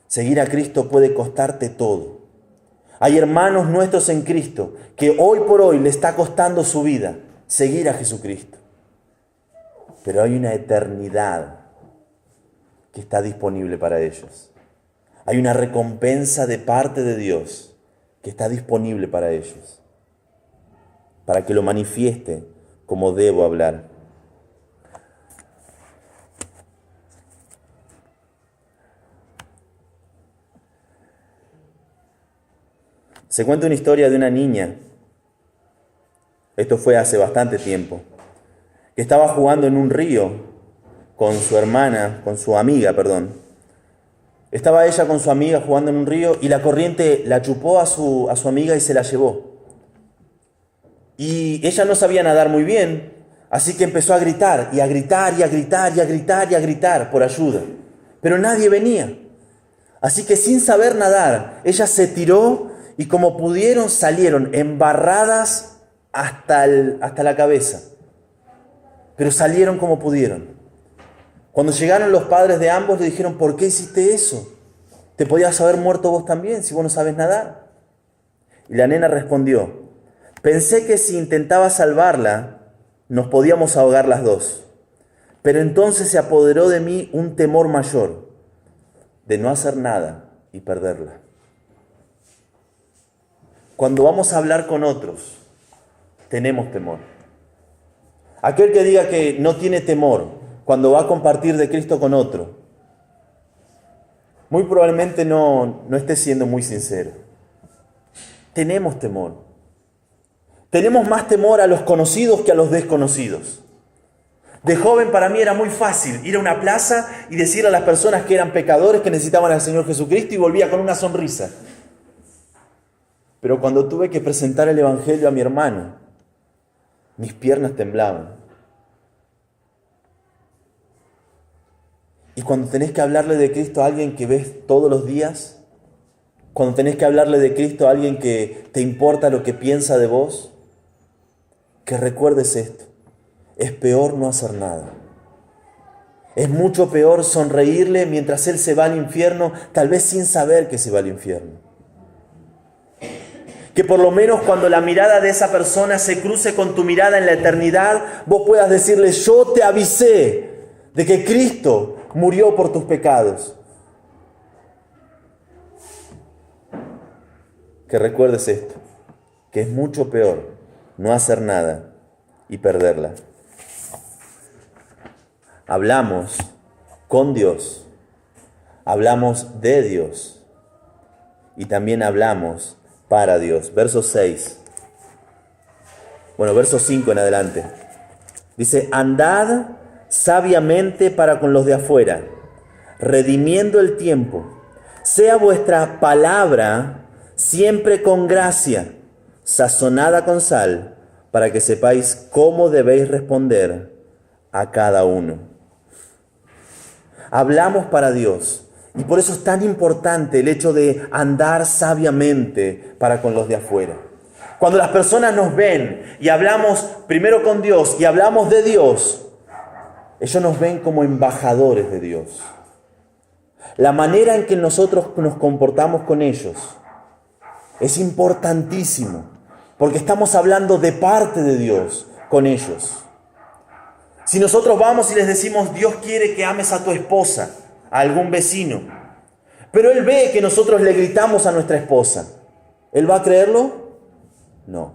[SPEAKER 1] Seguir a Cristo puede costarte todo. Hay hermanos nuestros en Cristo que hoy por hoy le está costando su vida seguir a Jesucristo. Pero hay una eternidad que está disponible para ellos. Hay una recompensa de parte de Dios que está disponible para ellos, para que lo manifieste como debo hablar. Se cuenta una historia de una niña, esto fue hace bastante tiempo, que estaba jugando en un río con su amiga. Estaba ella con su amiga jugando en un río y la corriente la chupó a su amiga y se la llevó. Y ella no sabía nadar muy bien, así que empezó a gritar, y a gritar, y a gritar, y a gritar, y a gritar por ayuda. Pero nadie venía. Así que sin saber nadar, ella se tiró y como pudieron salieron embarradas hasta la cabeza. Pero salieron como pudieron. Cuando llegaron los padres de ambos le dijeron, ¿por qué hiciste eso? Te podías haber muerto vos también si vos no sabes nadar. Y la nena respondió, pensé que si intentaba salvarla, nos podíamos ahogar las dos. Pero entonces se apoderó de mí un temor mayor, de no hacer nada y perderla. Cuando vamos a hablar con otros, tenemos temor. Aquel que diga que no tiene temor cuando va a compartir de Cristo con otro, muy probablemente no esté siendo muy sincero. Tenemos temor. Tenemos más temor a los conocidos que a los desconocidos. De joven para mí era muy fácil ir a una plaza y decirle a las personas que eran pecadores, que necesitaban al Señor Jesucristo, y volvía con una sonrisa. Pero cuando tuve que presentar el Evangelio a mi hermano, mis piernas temblaban. Y cuando tenés que hablarle de Cristo a alguien que ves todos los días, cuando tenés que hablarle de Cristo a alguien que te importa lo que piensa de vos, que recuerdes esto. es peor no hacer nada. Es mucho peor sonreírle mientras él se va al infierno, tal vez sin saber que se va al infierno. Que por lo menos cuando la mirada de esa persona se cruce con tu mirada en la eternidad, vos puedas decirle: yo te avisé de que Cristo murió por tus pecados. Que recuerdes esto, que es mucho peor no hacer nada y perderla. Hablamos con Dios, hablamos de Dios y también hablamos para Dios. Verso 6. Verso 5 en adelante. Dice: andad sabiamente para con los de afuera, redimiendo el tiempo. Sea vuestra palabra siempre con gracia, sazonada con sal, para que sepáis cómo debéis responder a cada uno. Hablamos para Dios, y por eso es tan importante el hecho de andar sabiamente para con los de afuera. Cuando las personas nos ven y hablamos primero con Dios y hablamos de Dios, ellos nos ven como embajadores de Dios. La manera en que nosotros nos comportamos con ellos es importantísimo, porque estamos hablando de parte de Dios con ellos. Si nosotros vamos y les decimos: Dios quiere que ames a tu esposa, a algún vecino, pero él ve que nosotros le gritamos a nuestra esposa, ¿él va a creerlo? No.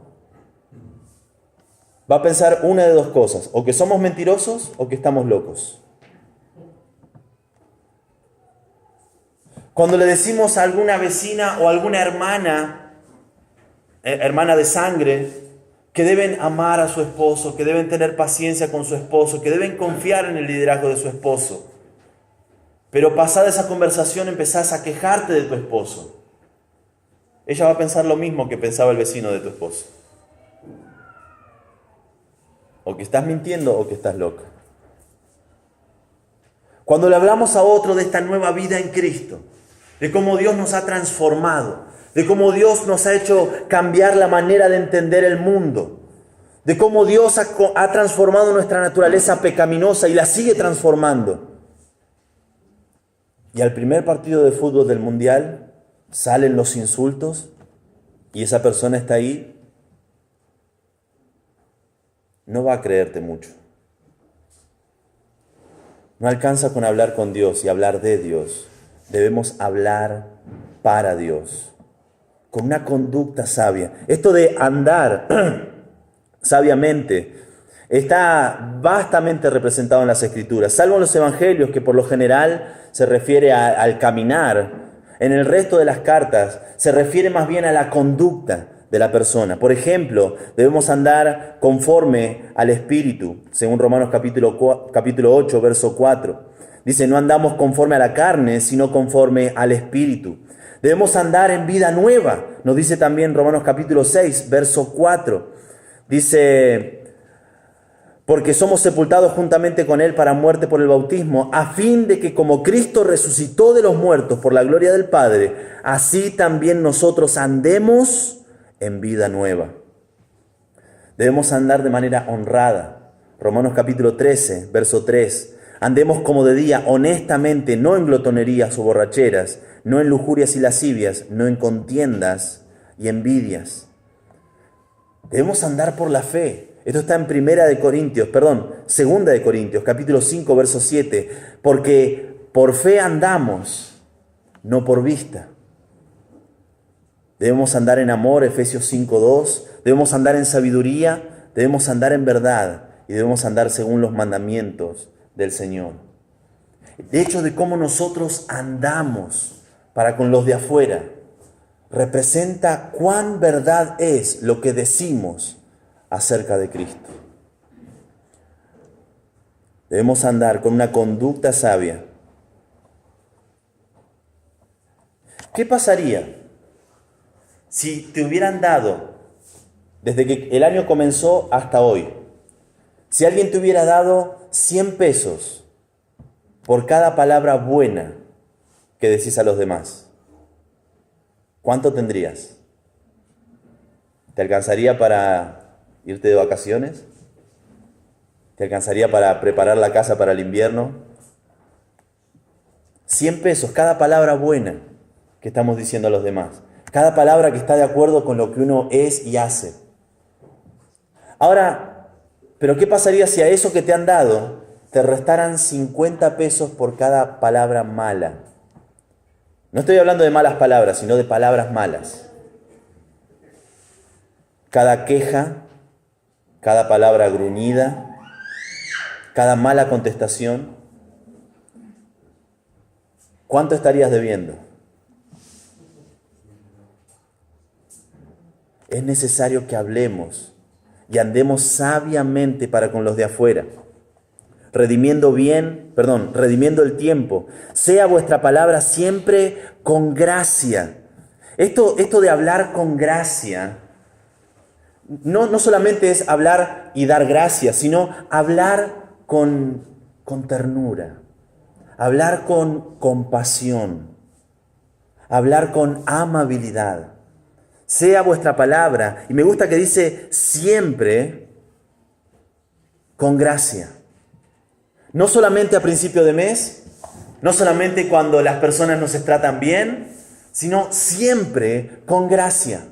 [SPEAKER 1] Va a pensar una de dos cosas: o que somos mentirosos o que estamos locos. Cuando le decimos a alguna vecina o alguna hermana de sangre, que deben amar a su esposo, que deben tener paciencia con su esposo, que deben confiar en el liderazgo de su esposo, pero pasada esa conversación empezás a quejarte de tu esposo, ella va a pensar lo mismo que pensaba el vecino de tu esposo: o que estás mintiendo o que estás loca. Cuando le hablamos a otro de esta nueva vida en Cristo, de cómo Dios nos ha transformado, de cómo Dios nos ha hecho cambiar la manera de entender el mundo, de cómo Dios ha transformado nuestra naturaleza pecaminosa y la sigue transformando. Y al primer partido de fútbol del mundial salen los insultos y esa persona está ahí, no va a creerte mucho. No alcanza con hablar con Dios y hablar de Dios. Debemos hablar para Dios, con una conducta sabia. Esto de andar sabiamente está vastamente representado en las Escrituras, salvo en los Evangelios, que por lo general se refiere al caminar. En el resto de las cartas se refiere más bien a la conducta de la persona. Por ejemplo, debemos andar conforme al Espíritu, según Romanos capítulo 8, verso 4. Dice: no andamos conforme a la carne, sino conforme al Espíritu. Debemos andar en vida nueva, nos dice también Romanos capítulo 6, verso 4. Dice: porque somos sepultados juntamente con Él para muerte por el bautismo, a fin de que como Cristo resucitó de los muertos por la gloria del Padre, así también nosotros andemos en vida nueva. Debemos andar de manera honrada. Romanos capítulo 13, verso 3. Andemos como de día, honestamente, no en glotonerías o borracheras, no en lujurias y lascivias, no en contiendas y envidias. Debemos andar por la fe. Esto está en 2 de Corintios, capítulo 5, verso 7. Porque por fe andamos, no por vista. Debemos andar en amor, Efesios 5:2. Debemos andar en sabiduría, debemos andar en verdad y debemos andar según los mandamientos del Señor. De hecho, de cómo nosotros andamos para con los de afuera, representa cuán verdad es lo que decimos acerca de Cristo. Debemos andar con una conducta sabia. ¿Qué pasaría si te hubieran dado, desde que el año comenzó hasta hoy, si alguien te hubiera dado 100 pesos por cada palabra buena que decís a los demás? ¿Cuánto tendrías? ¿Te alcanzaría para irte de vacaciones? ¿Te alcanzaría para preparar la casa para el invierno? 100 pesos, cada palabra buena que estamos diciendo a los demás. Cada palabra que está de acuerdo con lo que uno es y hace. Ahora, ¿pero qué pasaría si a eso que te han dado te restaran 50 pesos por cada palabra mala? No estoy hablando de malas palabras, sino de palabras malas. Cada queja, cada palabra gruñida, cada mala contestación. ¿Cuánto estarías debiendo? Es necesario que hablemos y andemos sabiamente para con los de afuera, redimiendo el tiempo. Sea vuestra palabra siempre con gracia. Esto de hablar con gracia, no solamente es hablar y dar gracia, sino hablar con ternura, hablar con compasión, hablar con amabilidad. Sea vuestra palabra, y me gusta que dice siempre con gracia. No solamente a principio de mes, no solamente cuando las personas nos tratan bien, sino siempre con gracia.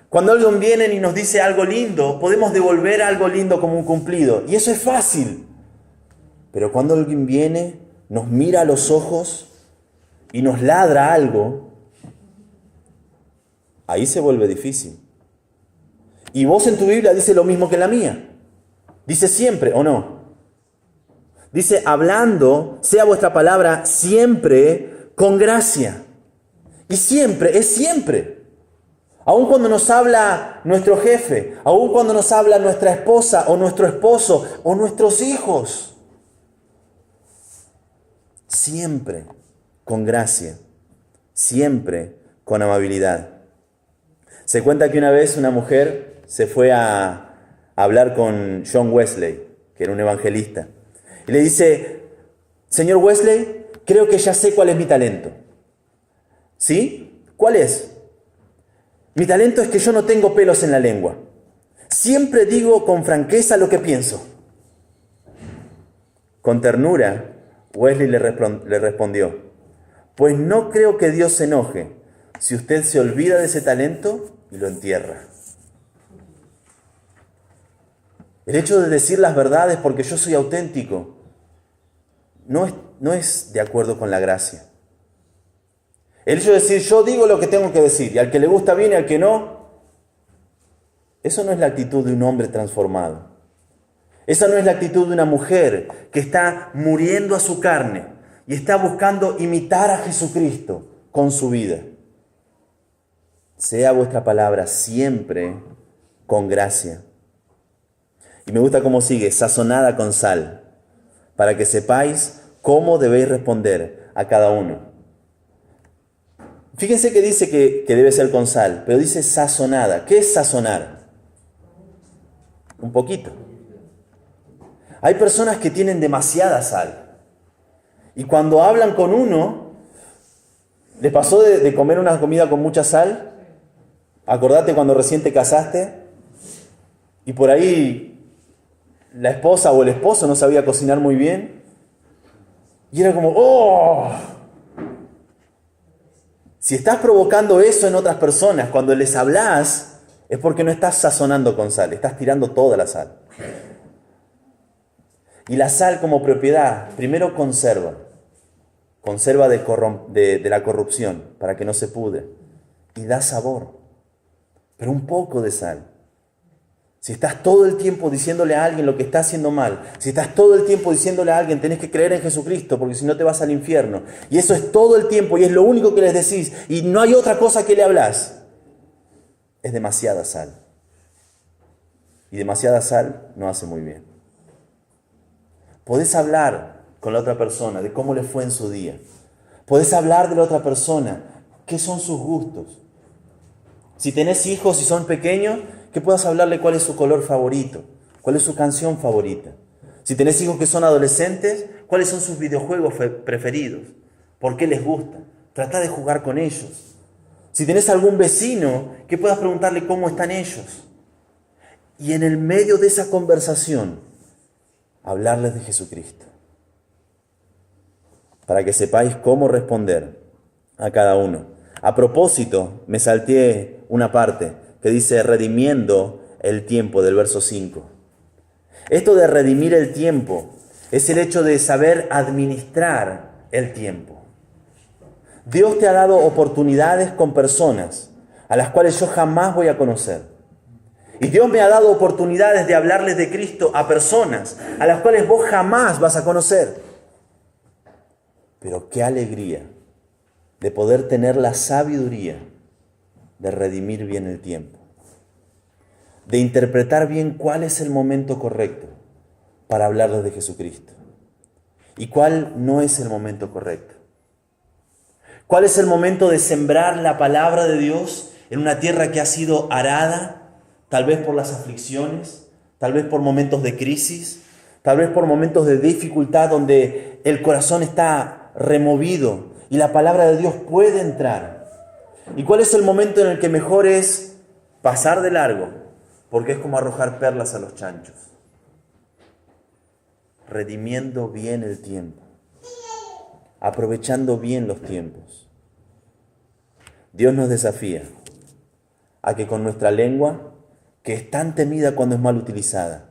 [SPEAKER 1] Cuando alguien viene y nos dice algo lindo, podemos devolver algo lindo como un cumplido. Y eso es fácil. Pero cuando alguien viene, nos mira a los ojos y nos ladra algo, ahí se vuelve difícil. Y vos en tu Biblia dice lo mismo que en la mía. Dice siempre, ¿o no? Dice, hablando, sea vuestra palabra siempre con gracia. Y siempre, es siempre. Aun cuando nos habla nuestro jefe, aun cuando nos habla nuestra esposa o nuestro esposo o nuestros hijos. Siempre con gracia, siempre con amabilidad. Se cuenta que una vez una mujer se fue a hablar con John Wesley, que era un evangelista, y le dice, señor Wesley, creo que ya sé cuál es mi talento. ¿Sí? ¿Cuál es? Mi talento es que yo no tengo pelos en la lengua. Siempre digo con franqueza lo que pienso. Con ternura, Wesley le respondió, pues no creo que Dios se enoje si usted se olvida de ese talento y lo entierra. El hecho de decir las verdades porque yo soy auténtico no es de acuerdo con la gracia. El hecho de decir yo digo lo que tengo que decir y al que le gusta bien y al que no, eso no es la actitud de un hombre transformado. Esa no es la actitud de una mujer que está muriendo a su carne y está buscando imitar a Jesucristo con su vida. Sea vuestra palabra siempre con gracia. Y me gusta cómo sigue, sazonada con sal, para que sepáis cómo debéis responder a cada uno. Fíjense que dice que debe ser con sal, pero dice sazonada. ¿Qué es sazonar? Un poquito. Hay personas que tienen demasiada sal. Y cuando hablan con uno, ¿les pasó de comer una comida con mucha sal? Acordate cuando recién te casaste y por ahí la esposa o el esposo no sabía cocinar muy bien. Y era como, ¡oh! Si estás provocando eso en otras personas, cuando les hablas, es porque no estás sazonando con sal, estás tirando toda la sal. Y la sal como propiedad, primero conserva de la corrupción, para que no se pudre, y da sabor, pero un poco de sal. Si estás todo el tiempo diciéndole a alguien lo que está haciendo mal, si estás todo el tiempo diciéndole a alguien tenés que creer en Jesucristo porque si no te vas al infierno, y eso es todo el tiempo y es lo único que les decís y no hay otra cosa que le hablas, es demasiada sal. Y demasiada sal no hace muy bien. Podés hablar con la otra persona de cómo le fue en su día. Podés hablar de la otra persona, qué son sus gustos. Si tenés hijos y son pequeños, que puedas hablarle cuál es su color favorito, cuál es su canción favorita. Si tenés hijos que son adolescentes, cuáles son sus videojuegos preferidos, por qué les gusta. Trata de jugar con ellos. Si tenés algún vecino, que puedas preguntarle cómo están ellos. Y en el medio de esa conversación, hablarles de Jesucristo, para que sepáis cómo responder a cada uno. A propósito, me salteé una parte que dice redimiendo el tiempo del verso 5. Esto de redimir el tiempo es el hecho de saber administrar el tiempo. Dios te ha dado oportunidades con personas a las cuales yo jamás voy a conocer. Y Dios me ha dado oportunidades de hablarles de Cristo a personas a las cuales vos jamás vas a conocer. Pero qué alegría de poder tener la sabiduría de redimir bien el tiempo, de interpretar bien cuál es el momento correcto para hablarles de Jesucristo y cuál no es el momento correcto. ¿Cuál es el momento de sembrar la palabra de Dios en una tierra que ha sido arada, tal vez por las aflicciones, tal vez por momentos de crisis, tal vez por momentos de dificultad donde el corazón está removido y la palabra de Dios puede entrar? ¿Y cuál es el momento en el que mejor es pasar de largo? Porque es como arrojar perlas a los chanchos. Redimiendo bien el tiempo, aprovechando bien los tiempos. Dios nos desafía a que con nuestra lengua, que es tan temida cuando es mal utilizada,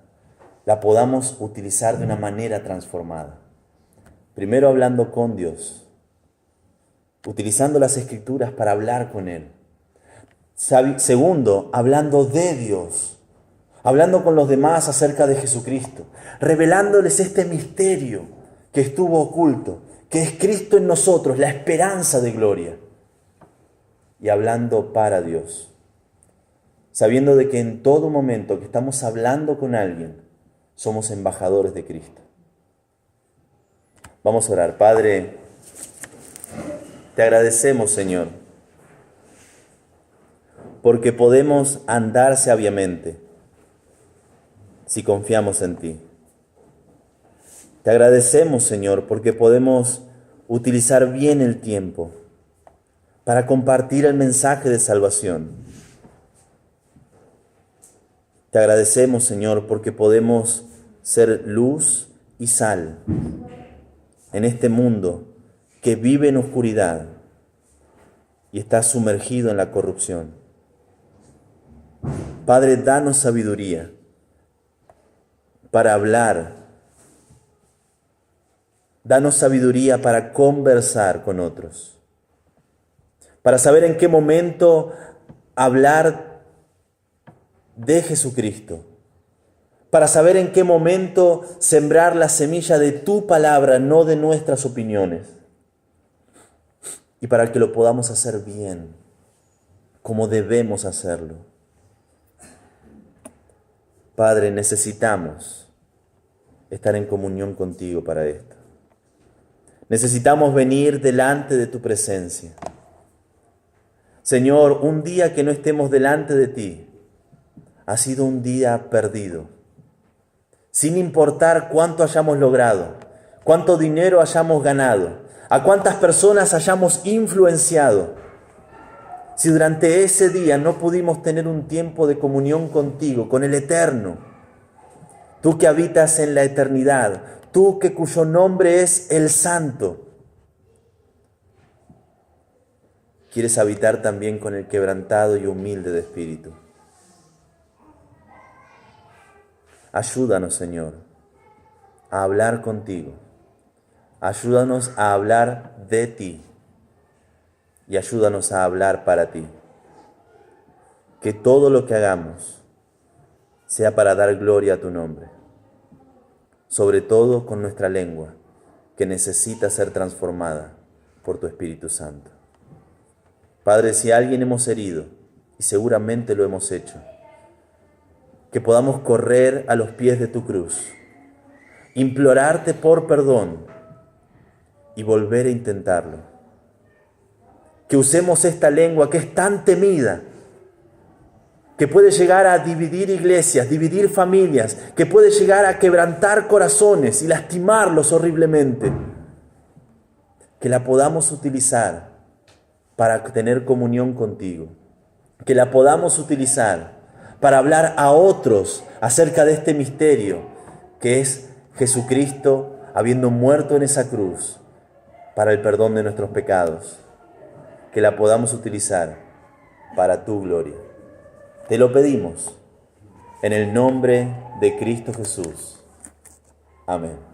[SPEAKER 1] la podamos utilizar de una manera transformada. Primero hablando con Dios, utilizando las Escrituras para hablar con Él. Segundo, hablando de Dios, hablando con los demás acerca de Jesucristo, revelándoles este misterio que estuvo oculto, que es Cristo en nosotros, la esperanza de gloria. Y hablando para Dios, sabiendo de que en todo momento que estamos hablando con alguien, somos embajadores de Cristo. Vamos a orar. Padre, te agradecemos, Señor, porque podemos andar sabiamente si confiamos en ti. Te agradecemos, Señor, porque podemos utilizar bien el tiempo para compartir el mensaje de salvación. Te agradecemos, Señor, porque podemos ser luz y sal en este mundo que vive en oscuridad y está sumergido en la corrupción. Padre, danos sabiduría para hablar. Danos sabiduría para conversar con otros, para saber en qué momento hablar de Jesucristo, para saber en qué momento sembrar la semilla de tu palabra, no de nuestras opiniones, y para que lo podamos hacer bien, como debemos hacerlo. Padre, necesitamos estar en comunión contigo para esto. Necesitamos venir delante de tu presencia. Señor, un día que no estemos delante de ti ha sido un día perdido. Sin importar cuánto hayamos logrado, cuánto dinero hayamos ganado, a cuántas personas hayamos influenciado, si durante ese día no pudimos tener un tiempo de comunión contigo, con el Eterno, tú que habitas en la eternidad, tú que cuyo nombre es el Santo, quieres habitar también con el quebrantado y humilde de espíritu. Ayúdanos, Señor, a hablar contigo. Ayúdanos a hablar de ti y ayúdanos a hablar para ti. Que todo lo que hagamos sea para dar gloria a tu nombre, sobre todo con nuestra lengua, que necesita ser transformada por tu Espíritu Santo. Padre, si a alguien hemos herido, y seguramente lo hemos hecho, que podamos correr a los pies de tu cruz, implorarte por perdón y volver a intentarlo. Que usemos esta lengua que es tan temida, que puede llegar a dividir iglesias, dividir familias, que puede llegar a quebrantar corazones y lastimarlos horriblemente. Que la podamos utilizar para tener comunión contigo. Que la podamos utilizar para hablar a otros acerca de este misterio que es Jesucristo, habiendo muerto en esa cruz para el perdón de nuestros pecados, que la podamos utilizar para tu gloria. Te lo pedimos en el nombre de Cristo Jesús. Amén.